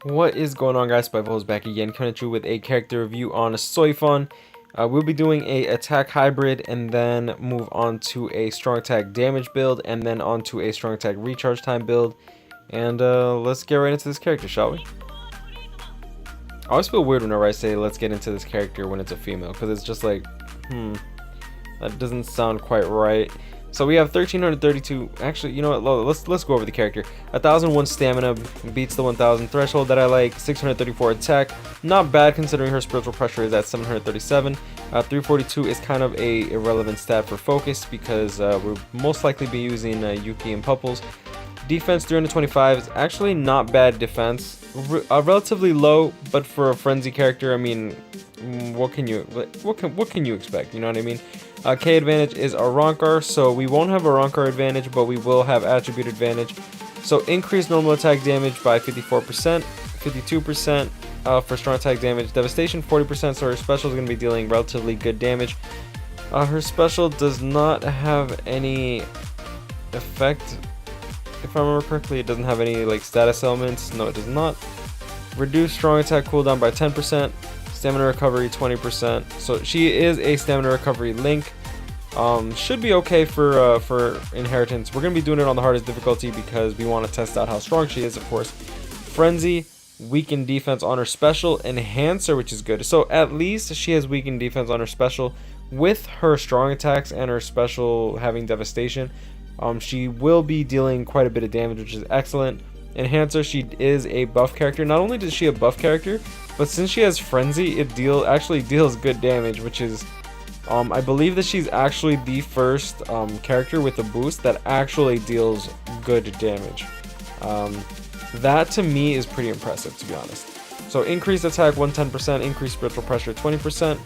What is going on, guys? Spiteful is back again, coming at you with a character review on Soifon. We'll be doing a attack hybrid and then move on to a strong attack damage build and then on to a strong attack recharge time build. And let's get right into this character, shall we? I always feel weird whenever I say let's get into this character when it's a female, because it's just like, that doesn't sound quite right. So we have 1332. Actually, you know what? Let's go over the character. 1001 stamina, beats the 1000 threshold that I like. 634 attack, not bad considering her spiritual pressure is at 737. 342 is kind of a irrelevant stat for focus because we'll most likely be using Yuki and Pupples. Defense 325 is actually not bad defense. Relatively low, but for a frenzy character, I mean, what can you expect? You know what I mean? K advantage is a Rankar, so we won't have a Rankar advantage, but we will have attribute advantage. So increase normal attack damage by 54%, 52% for strong attack damage. Devastation 40%, so her special is going to be dealing relatively good damage. Her special does not have any effect. If I remember correctly, it doesn't have any like status elements. No, it does not. Reduce strong attack cooldown by 10%. Stamina recovery 20%. So she is a stamina recovery link. Should be okay for inheritance. We're gonna be doing it on the hardest difficulty because we want to test out how strong she is, of course. Frenzy, weakened defense on her special, enhancer, which is good. So at least she has weakened defense on her special. With her strong attacks and her special having devastation, she will be dealing quite a bit of damage, which is excellent. Enhancer, she is a buff character. Not only is she a buff character, but since she has frenzy, it actually deals good damage, which is I believe that she's actually the first character with a boost that actually deals good damage. That to me is pretty impressive, to be honest. So increased attack 110%, increased spiritual pressure 20%.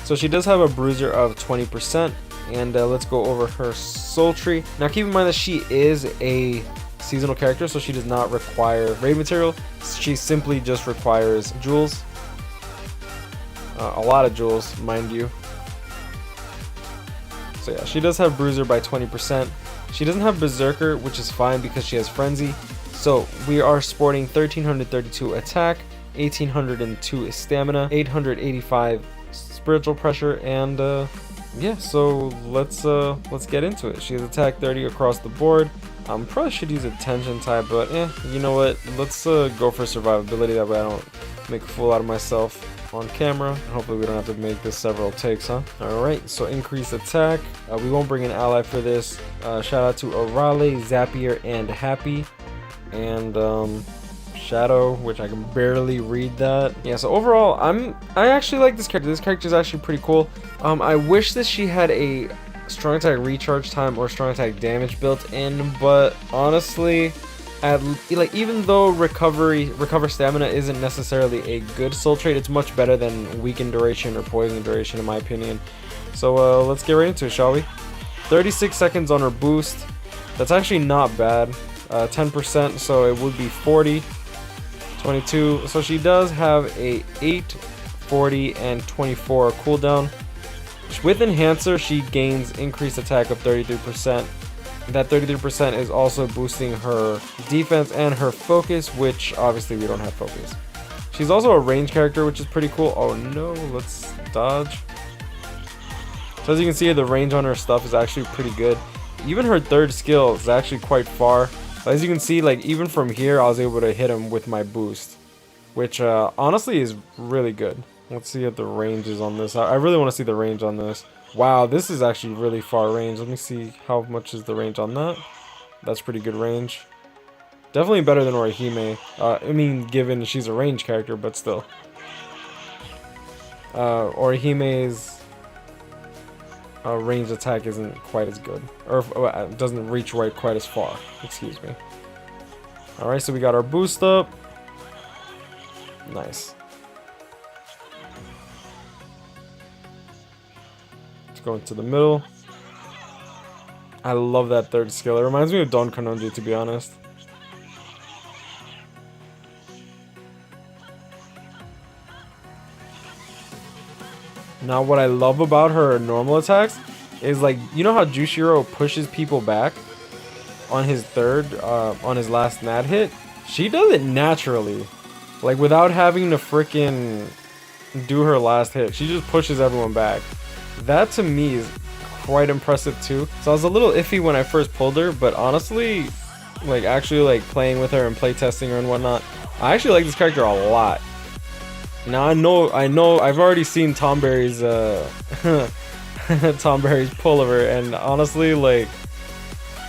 So she does have a bruiser of 20%, and let's go over her soul tree. Now keep in mind that she is a seasonal character, so she does not require raid material. She simply just requires jewels, a lot of jewels, mind you. So yeah, she does have bruiser by 20%. She doesn't have berserker, which is fine because she has frenzy. So we are sporting 1332 attack, 1802 stamina, 885 spiritual pressure, and yeah, so let's get into it. She has attack 30 across the board. Probably should use a tension type, but you know what, let's go for survivability, that way I don't make a fool out of myself on camera. Hopefully we don't have to make this several takes, huh? Alright, so increase attack. We won't bring an ally for this. Shout out to Orale, Zapier, and Happy, and Shadow, which I can barely read that. Yeah, so overall, I actually like this character. This character is actually pretty cool. I wish that she had a strong attack recharge time or strong attack damage built in, but honestly, even though recover stamina isn't necessarily a good soul trait, it's much better than weaken duration or poison duration, in my opinion. So let's get right into it, shall we? 36 seconds on her boost. That's actually not bad. 10%, so it would be 40. 22. So she does have a 8, 40, and 24 cooldown. With enhancer, she gains increased attack of 33%. That 33% is also boosting her defense and her focus, which obviously we don't have focus. She's also a range character, which is pretty cool. Oh no, let's dodge. So as you can see, the range on her stuff is actually pretty good. Even her third skill is actually quite far. As you can see, like even from here, I was able to hit him with my boost, which honestly is really good. Let's see what the range is on this. I really want to see the range on this. Wow, this is actually really far range. Let me see how much is the range on that. That's pretty good range. Definitely better than Orihime. I mean, given she's a range character, but still. Orihime's ranged attack isn't quite as good, or doesn't reach right quite as far. Excuse me. Alright, so we got our boost up. Nice. Let's go into the middle. I love that third skill. It reminds me of Don Kanonji, to be honest. Now what I love about her normal attacks is, like, you know how Jushiro pushes people back? on his on his last nat hit, she does it naturally. Like, without having to freaking do her last hit. She just pushes everyone back. That to me is quite impressive too. So I was a little iffy when I first pulled her, but honestly, like actually like playing with her and playtesting her and whatnot, I actually like this character a lot. Now I know I've already seen Tom Berry's Tom Berry's pull of her, and honestly, like,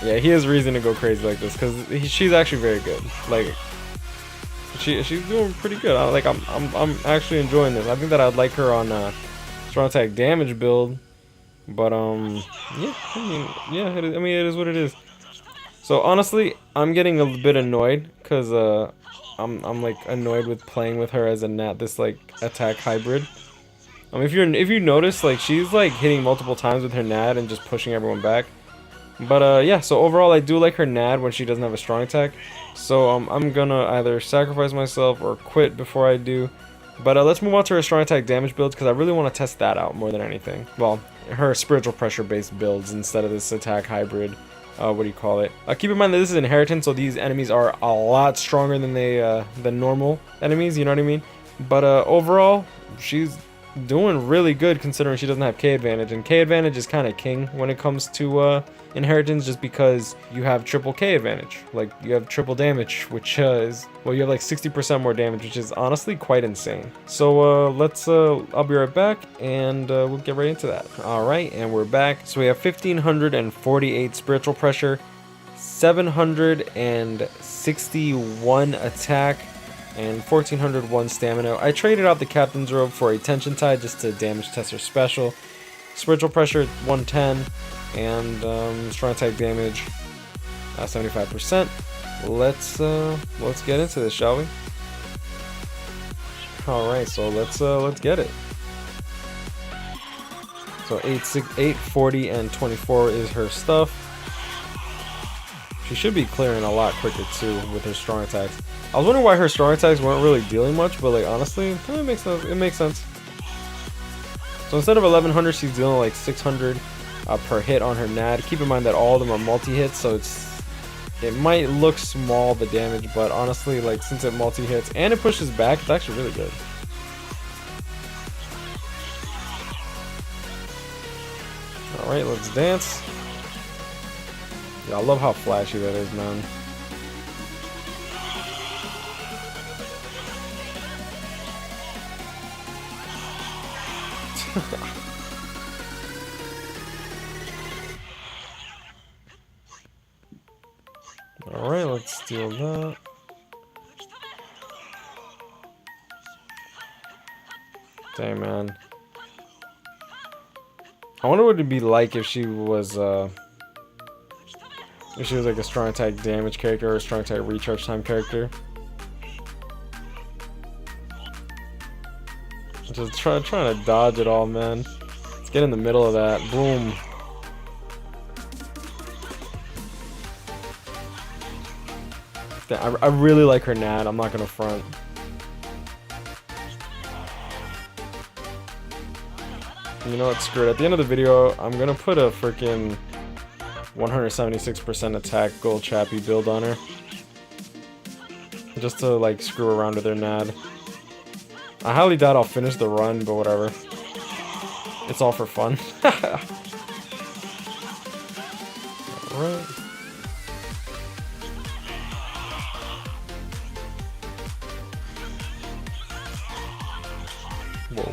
yeah, he has reason to go crazy like this because she's actually very good. Like, she's doing pretty good. I'm actually enjoying this. I think that I'd like her on strong attack damage build, but yeah, it is what it is. So honestly, I'm getting a bit annoyed because I'm like annoyed with playing with her as a this like attack hybrid. If you notice, like, she's like hitting multiple times with her nad and just pushing everyone back. But yeah, so overall I do like her nad when she doesn't have a strong attack. So I'm gonna either sacrifice myself or quit before I do. But let's move on to her strong attack damage builds because I really want to test that out more than anything. Well, her spiritual pressure based builds instead of this attack hybrid. What do you call it? Keep in mind that this is inheritance, so these enemies are a lot stronger than than normal enemies. You know what I mean? But overall, she's doing really good considering she doesn't have K advantage, and K advantage is kind of king when it comes to inheritance, just because you have triple K advantage. Like, you have triple damage, which is, well, you have like 60% more damage, which is honestly quite insane. So let's I'll be right back, and we'll get right into that. All right, and we're back. So we have 1548 spiritual pressure, 761 attack, and 1401 stamina. I traded out the captain's robe for a tension tide just to damage test her special. Spiritual pressure 110, and strong attack damage 75%. Let's get into this, shall we? All right, so let's get it. So 8, 40, and 24 is her stuff. She should be clearing a lot quicker too with her strong attacks. I was wondering why her strong attacks weren't really dealing much, but like, honestly, it makes sense. It makes sense. So instead of 1100, she's dealing like 600 per hit on her nad. Keep in mind that all of them are multi-hits, so it might look small, the damage, but honestly, like, since it multi-hits and it pushes back, it's actually really good. All right, let's dance. Yeah, I love how flashy that is, man. Alright, let's steal that. Dang, man. I wonder what it'd be like if she was like a strong attack damage character or a strong attack recharge time character. Just trying to dodge it all, man. Let's get in the middle of that. Boom. I really like her nad, I'm not gonna front. You know what, screw it. At the end of the video, I'm gonna put a freaking 176% attack gold Chappy build on her. Just to, like, screw around with her nad. I highly doubt I'll finish the run, but whatever. It's all for fun. Alright. Whoa.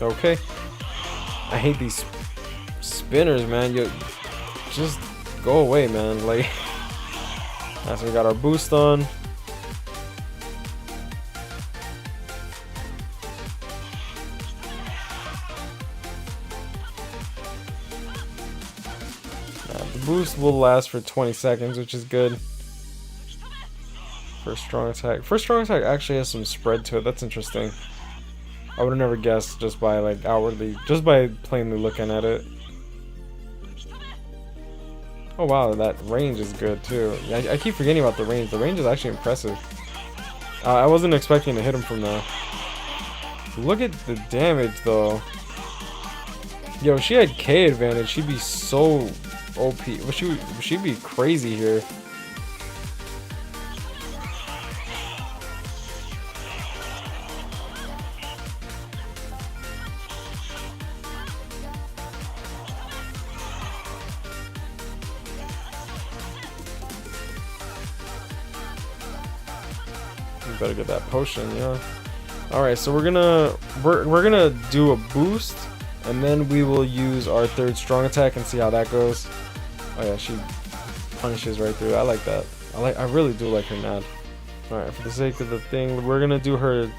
Okay. I hate these spinners, man. You just go away, man. Like, so we got our boost on. The boost will last for 20 seconds, which is good. First strong attack. First strong attack actually has some spread to it. That's interesting. I would have never guessed just by, like, outwardly, just by plainly looking at it. Oh wow, that range is good too. I keep forgetting about the range. The range is actually impressive. I wasn't expecting to hit him from there. Look at the damage though. Yo, if she had K advantage, she'd be so OP. Would she be crazy here? You better get that potion, yeah. All right, so we're gonna do a boost, and then we will use our third strong attack and see how that goes. Oh yeah, she punishes right through. I like that. I really do like her nad. All right, for the sake of the thing, we're gonna do her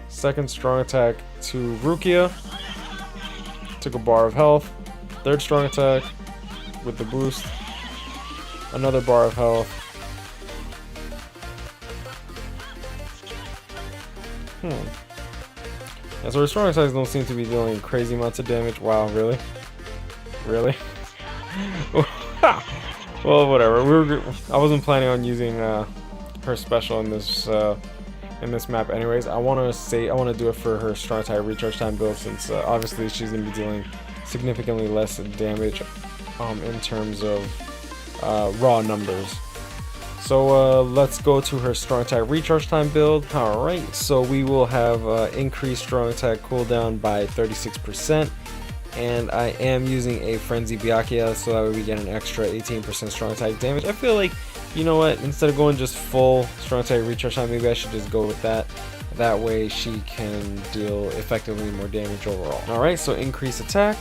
second strong attack to Rukia. Took a bar of health. Third strong attack with the boost. Another bar of health. Yeah, so her strong attacks don't seem to be dealing crazy amounts of damage. Wow, really? Really? Well, whatever. I wasn't planning on using her special in this map, anyways. I want to do it for her strong attack recharge time build, since obviously she's gonna be dealing significantly less damage in terms of raw numbers. So let's go to her strong attack recharge time build. Alright, so we will have increased strong attack cooldown by 36%, and I am using a Frenzy Byakuya, so that way we get an extra 18% strong attack damage. I feel like, you know what, instead of going just full strong attack recharge time, maybe I should just go with that. That way she can deal effectively more damage overall. Alright, so increase attack.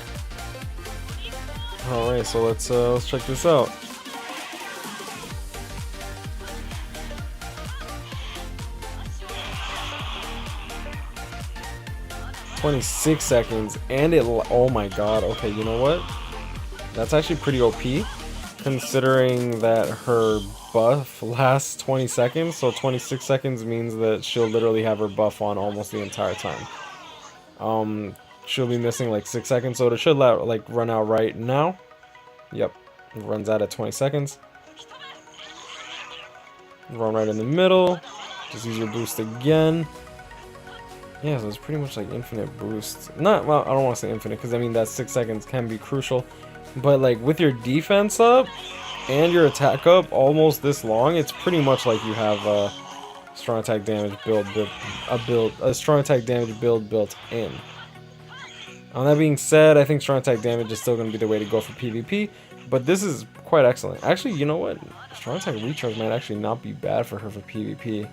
Alright, so let's check this out. 26 seconds, and oh my god, okay, you know what? That's actually pretty OP, considering that her buff lasts 20 seconds, so 26 seconds means that she'll literally have her buff on almost the entire time. She'll be missing like 6 seconds, so it should like run out right now. Yep, it runs out at 20 seconds. Run right in the middle, just use your boost again. Yeah, so it's pretty much like infinite boost. Well, I don't want to say infinite, because I mean that 6 seconds can be crucial. But like with your defense up and your attack up almost this long, it's pretty much like you have a strong attack damage a strong attack damage build built in. On that being said, I think strong attack damage is still going to be the way to go for PvP, but this is quite excellent. Actually, you know what? Strong attack recharge might actually not be bad for her for PvP.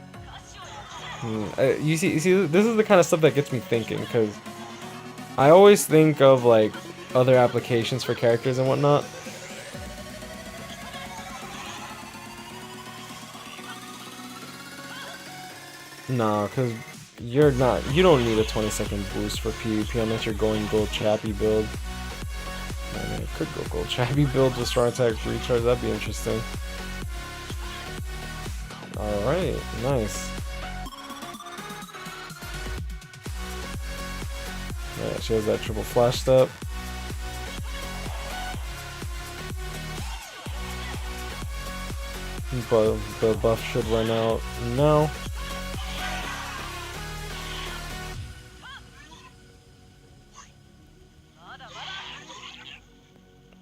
You see, this is the kind of stuff that gets me thinking, because I always think of like other applications for characters and whatnot. Nah, because you don't need a 20-second boost for PvP unless you're going gold Chappy build. I mean, I could go gold Chappy build with strong attack recharge, that'd be interesting. Alright, nice. Yeah, she has that triple flash step. But the buff should run out now.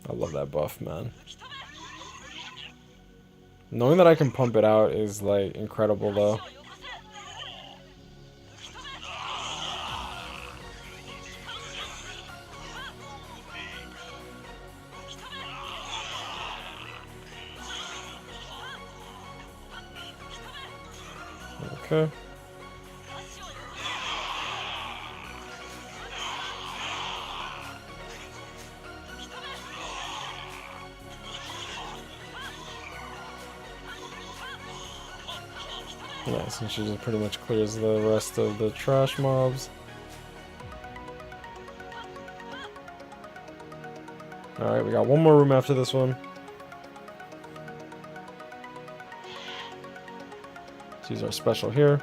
I love that buff, man. Knowing that I can pump it out is like incredible though. Okay. Nice, and she just pretty much clears the rest of the trash mobs. Alright, we got one more room after this one. Let's use our special here.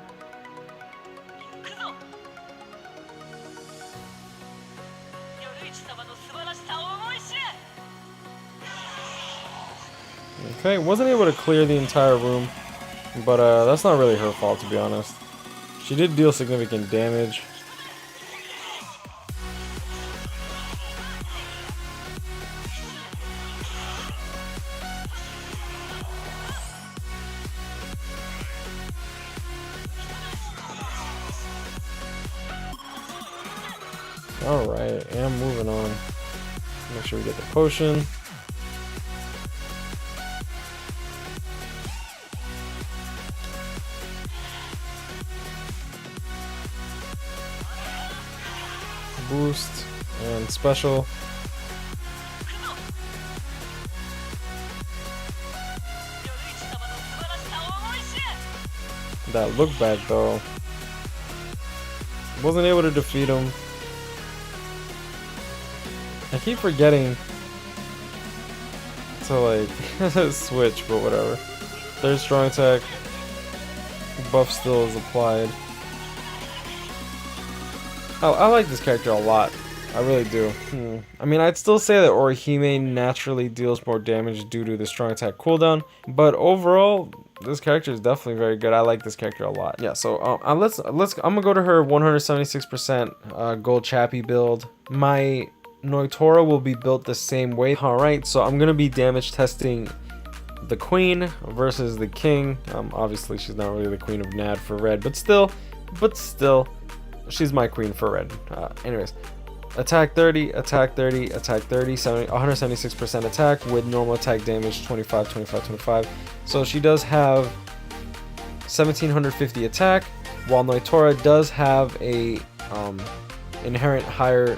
Okay, wasn't able to clear the entire room, but that's not really her fault, to be honest. She did deal significant damage. Alright, and moving on. Make sure we get the potion. Boost and special. That look back though. Wasn't able to defeat him. I keep forgetting to like switch, but whatever. Third strong attack. Buff still is applied. Oh, I like this character a lot. I really do. I mean, I'd still say that Orihime naturally deals more damage due to the strong attack cooldown, but overall, this character is definitely very good. I like this character a lot. Yeah, so I'm gonna go to her 176% gold Chappy build. My Noitora will be built the same way. All right, so I'm gonna be damage testing the queen versus the king. Obviously, she's not really the queen of Nad for red, but still, she's my queen for red. Anyways, attack 30, attack 30, attack 30, 176% attack with normal attack damage 25, 25, 25. So she does have 1750 attack, while Noitora does have a inherent higher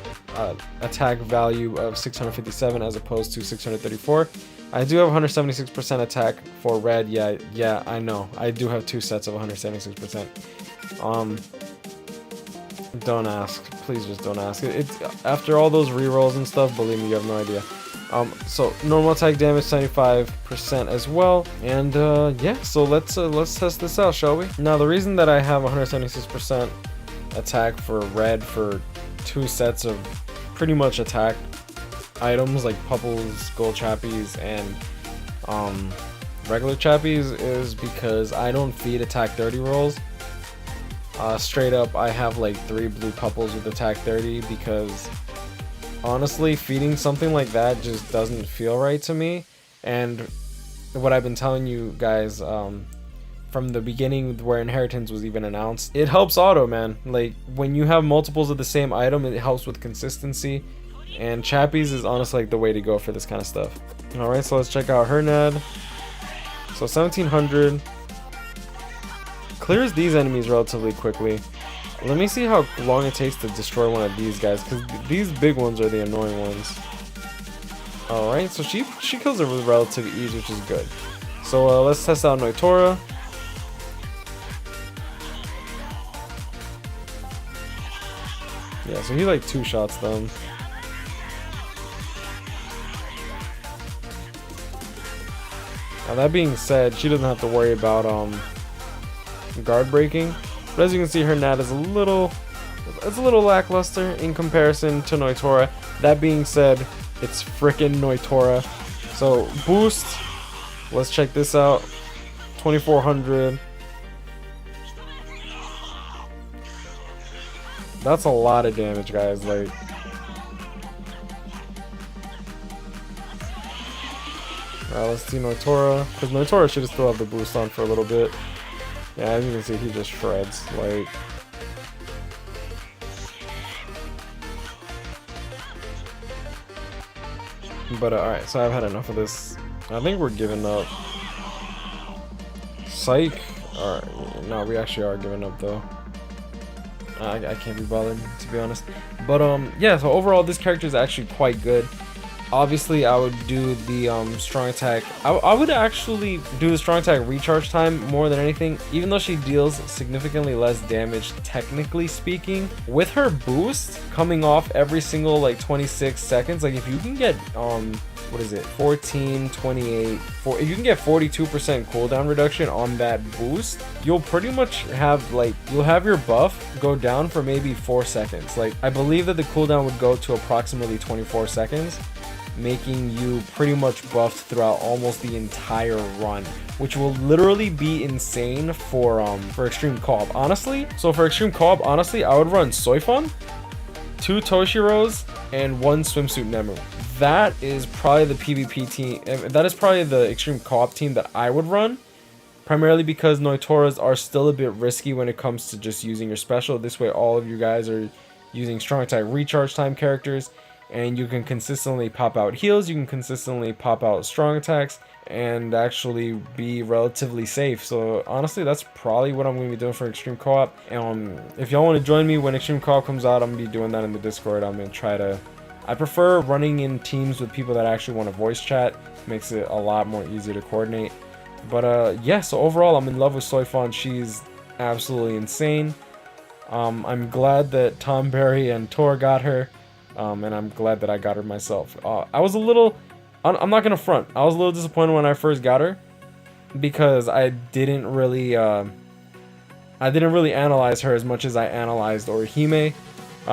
attack value of 657 as opposed to 634. I do have 176% attack for red. Yeah, I know. I do have two sets of 176%. Don't ask. Please just don't ask. After all those rerolls and stuff, believe me, you have no idea. So normal attack damage 75% as well, and yeah. So let's test this out, shall we? Now the reason that I have 176% attack for red for two sets of pretty much attack items like Pupples, Gold Chappies, and regular Chappies is because I don't feed attack 30 rolls. Straight up, I have like 3 blue Pupples with attack 30 because honestly, feeding something like that just doesn't feel right to me. And what I've been telling you guys from the beginning where Inheritance was even announced, it helps auto, man. Like when you have multiples of the same item, it helps with consistency. And Chappies is honestly like the way to go for this kind of stuff. Alright, so let's check out her Nad. So 1700. Clears these enemies relatively quickly. Let me see how long it takes to destroy one of these guys, because these big ones are the annoying ones. Alright, so she kills it with relative ease, which is good. So let's test out Noitora. Yeah, so he like 2 shots them. Now that being said, she doesn't have to worry about guard breaking, but as you can see, her Nad is a little lackluster in comparison to Noitora. That being said, it's frickin' Noitora. So boost, let's check this out. 2400. That's a lot of damage, guys. Like, let's see Noitora, because Noitora should still have the boost on for a little bit. Yeah, as you can see, he just shreds. Like, but alright, so I've had enough of this. I think we're giving up. Psych. Alright, no, we actually are giving up though. I can't be bothered, to be honest. But yeah, so overall this character is actually quite good. Obviously, I would do the strong attack. I would actually do the strong attack recharge time more than anything, even though she deals significantly less damage, technically speaking. With her boost coming off every single like 26 seconds, like if you can get what is it, 14, 28, if you can get 42% cooldown reduction on that boost, you'll pretty much have like, you'll have your buff go down for maybe 4 seconds. Like, I believe that the cooldown would go to approximately 24 seconds, making you pretty much buffed throughout almost the entire run, which will literally be insane for extreme co-op, honestly. So for extreme co-op, honestly, I would run Soifun, 2 Toshiros, and 1 swimsuit Nemu. That is probably the PvP team, that is probably the extreme co-op team that I would run, primarily because Noitoras are still a bit risky when it comes to just using your special. This way all of you guys are using strong attack recharge time characters, and you can consistently pop out heals, you can consistently pop out strong attacks, and actually be relatively safe. So honestly, that's probably what I'm going to be doing for Extreme Co-op. If y'all want to join me when Extreme Co-op comes out, I'm going to be doing that in the Discord. I'm going to try to... I prefer running in teams with people that actually want to voice chat. Makes it a lot more easy to coordinate. But yeah, so overall, I'm in love with Soifon. She's absolutely insane. I'm glad that Tom Berry and Tor got her, and I'm glad that I got her myself. I was a little... I'm not gonna front. I was a little disappointed when I first got her, because I didn't really analyze her as much as I analyzed Orihime,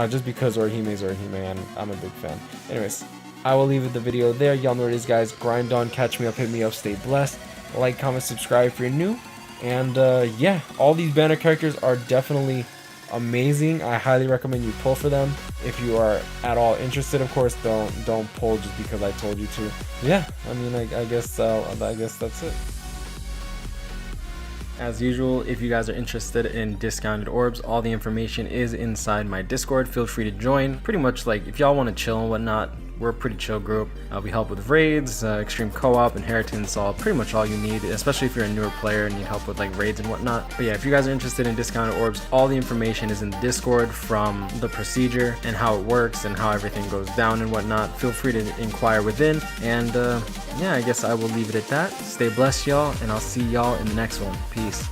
just because Orihime's Orihime, and I'm a big fan. Anyways, I will leave the video there. Y'all know what it is, guys. Grind on, catch me up, hit me up, stay blessed. Like, comment, subscribe if you're new. And yeah, all these banner characters are definitely amazing. I highly recommend you pull for them. If you are at all interested, of course, don't pull just because I told you to. Yeah, I mean, I guess that's it. As usual, if you guys are interested in discounted orbs, all the information is inside my Discord. Feel free to join. Pretty much, like, if y'all want to chill and whatnot, we're a pretty chill group. We help with raids, extreme co-op, inheritance, all pretty much all you need, especially if you're a newer player and need help with like raids and whatnot. But yeah, if you guys are interested in discounted orbs, all the information is in the Discord, from the procedure and how it works and how everything goes down and whatnot. Feel free to inquire within. And yeah, I guess I will leave it at that. Stay blessed, y'all, and I'll see y'all in the next one. Peace.